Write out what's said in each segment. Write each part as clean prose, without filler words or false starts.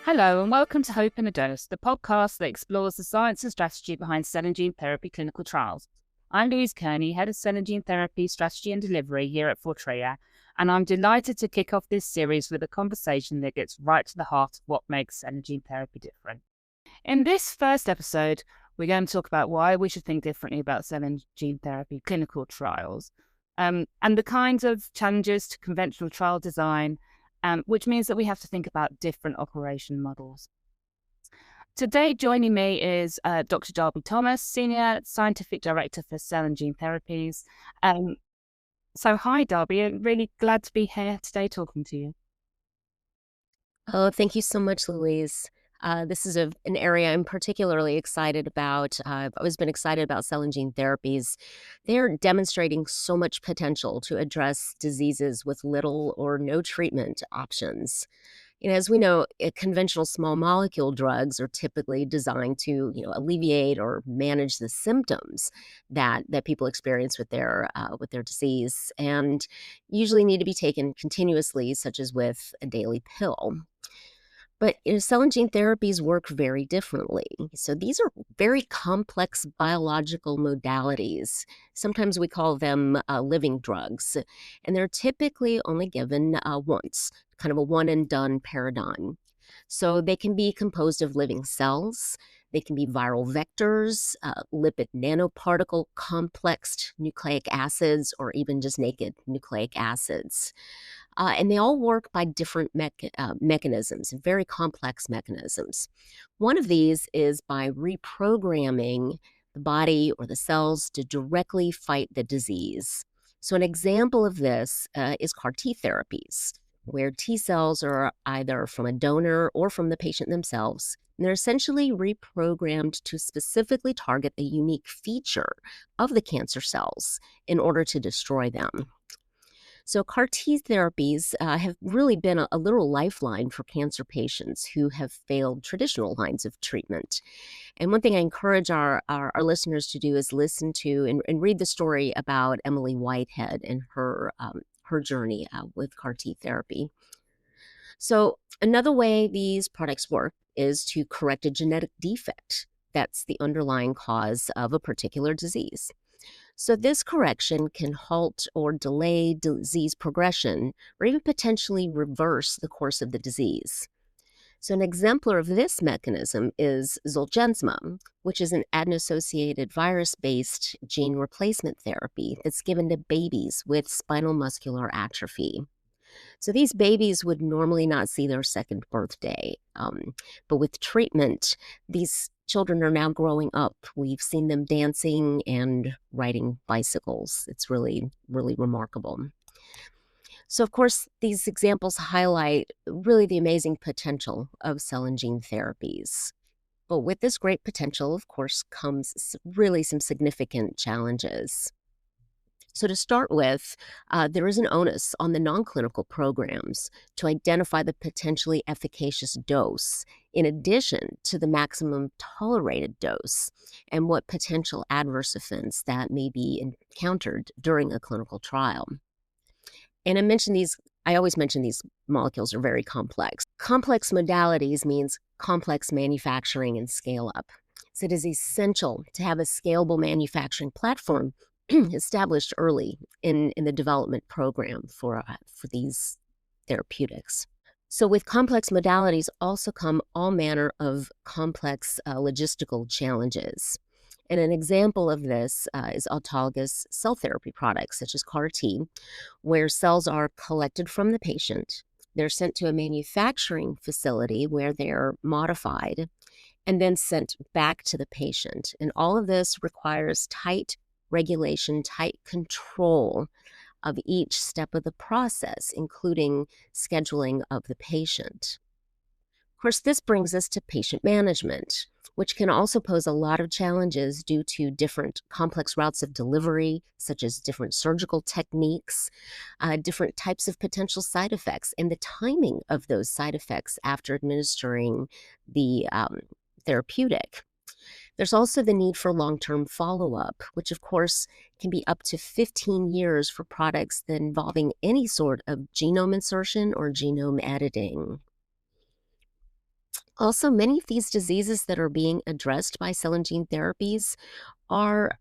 Hello, and welcome to Hope in a Dose, the podcast that explores the science and strategy behind cell and gene therapy clinical trials. I'm Louise Kearney, Head of Cell and Gene Therapy Strategy and Delivery here at Fortrea, and I'm delighted to kick off this series with a conversation that gets right to the heart of what makes cell and gene therapy different. In this first episode, we're going to talk about why we should think differently about cell and gene therapy clinical trials, and the kinds of challenges to conventional trial design, which means that we have to think about different operation models. Today, joining me is Dr. Darby Thomas, Senior Scientific Director for Cell and Gene Therapies. Hi, Darby. I'm really glad to be here today talking to you. Oh, thank you so much, Louise. This is an area I'm particularly excited about. I've always been excited about cell and gene therapies. They're demonstrating so much potential to address diseases with little or no treatment options. As we know, conventional small molecule drugs are typically designed to, alleviate or manage the symptoms that people experience with their disease, and usually need to be taken continuously, such as with a daily pill. But cell and gene therapies work very differently. So these are very complex biological modalities. Sometimes we call them living drugs, and they're typically only given once, kind of a one and done paradigm. So they can be composed of living cells. They can be viral vectors, lipid nanoparticle complexed nucleic acids, or even just naked nucleic acids. And they all work by different mechanisms, very complex mechanisms. One of these is by reprogramming the body or the cells to directly fight the disease. So, an example of this is CAR T therapies, where T cells are either from a donor or from the patient themselves. And they're essentially reprogrammed to specifically target a unique feature of the cancer cells in order to destroy them. So, CAR T therapies have really been a literal lifeline for cancer patients who have failed traditional lines of treatment. And one thing I encourage our listeners to do is listen to and read the story about Emily Whitehead and her journey with CAR T therapy. So, another way these products work is to correct a genetic defect that's the underlying cause of a particular disease. So, this correction can halt or delay disease progression or even potentially reverse the course of the disease. So, an exemplar of this mechanism is Zolgensma, which is an adeno-associated virus-based gene replacement therapy that's given to babies with spinal muscular atrophy. So, these babies would normally not see their second birthday. But with treatment, these children are now growing up. We've seen them dancing and riding bicycles. It's really, really remarkable. So, of course, these examples highlight really the amazing potential of cell and gene therapies. But with this great potential, of course, comes really some significant challenges. So, to start with, there is an onus on the non-clinical programs to identify the potentially efficacious dose, in addition to the maximum tolerated dose, and what potential adverse events that may be encountered during a clinical trial. And I always mention these molecules are very complex. Complex modalities means complex manufacturing and scale up. So it is essential to have a scalable manufacturing platform established early in the development program for these therapeutics. So with complex modalities also come all manner of complex logistical challenges. And an example of this is autologous cell therapy products, such as CAR T, where cells are collected from the patient. They're sent to a manufacturing facility where they're modified and then sent back to the patient. And all of this requires tight regulation, tight control of each step of the process, including scheduling of the patient. Of course, this brings us to patient management, which can also pose a lot of challenges due to different complex routes of delivery, such as different surgical techniques, different types of potential side effects, and the timing of those side effects after administering the therapeutic. There's also the need for long-term follow-up, which of course can be up to 15 years for products that involving any sort of genome insertion or genome editing. Also, many of these diseases that are being addressed by cell and gene therapies are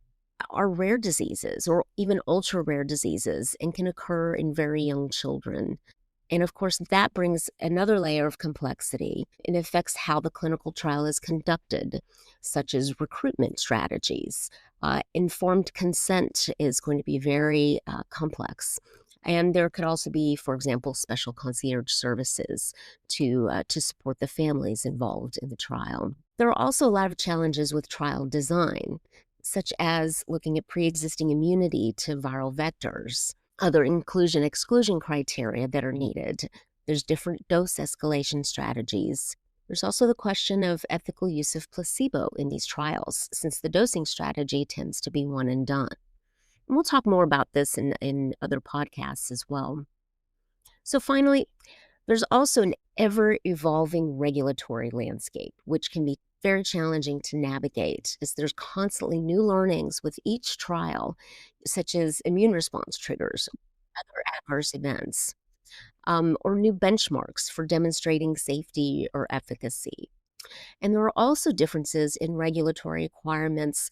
are rare diseases or even ultra rare diseases and can occur in very young children. And of course, that brings another layer of complexity and affects how the clinical trial is conducted, such as recruitment strategies. Informed consent is going to be very complex. And there could also be, for example, special concierge services to support the families involved in the trial. There are also a lot of challenges with trial design, such as looking at pre existing immunity to viral vectors, other inclusion exclusion criteria that are needed. There's different dose escalation strategies. There's also the question of ethical use of placebo in these trials, since the dosing strategy tends to be one and done. And we'll talk more about this in other podcasts as well. So, finally, there's also an ever evolving regulatory landscape, which can be very challenging to navigate as there's constantly new learnings with each trial, such as immune response triggers, other adverse events, or new benchmarks for demonstrating safety or efficacy. And there are also differences in regulatory requirements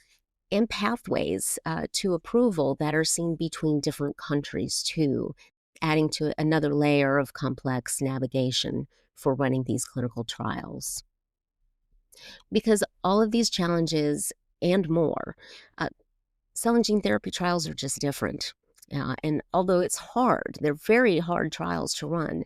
and pathways to approval that are seen between different countries, too, adding to another layer of complex navigation for running these clinical trials. Because all of these challenges and more, uh, cell and gene therapy trials are just different. And although it's hard, they're very hard trials to run.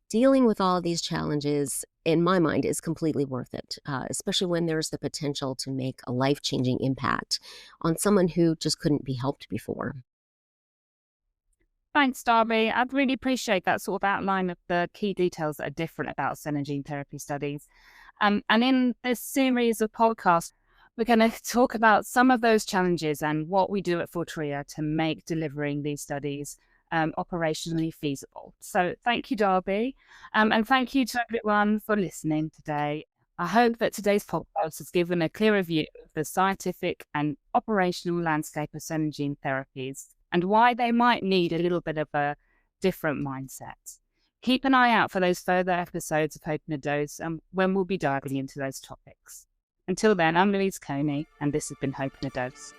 Dealing with all of these challenges, in my mind, is completely worth it, especially when there's the potential to make a life changing impact on someone who just couldn't be helped before. Thanks, Darby. I'd really appreciate that sort of outline of the key details that are different about cell and gene therapy studies. And in this series of podcasts, we're going to talk about some of those challenges and what we do at Fortrea to make delivering these studies operationally feasible. So thank you, Darby. And thank you to everyone for listening today. I hope that today's podcast has given a clearer view of the scientific and operational landscape of cell and gene therapies and why they might need a little bit of a different mindset. Keep an eye out for those further episodes of Hope in a Dose when we'll be diving into those topics. Until then, I'm Louise Coney, and this has been Hope in a Dose.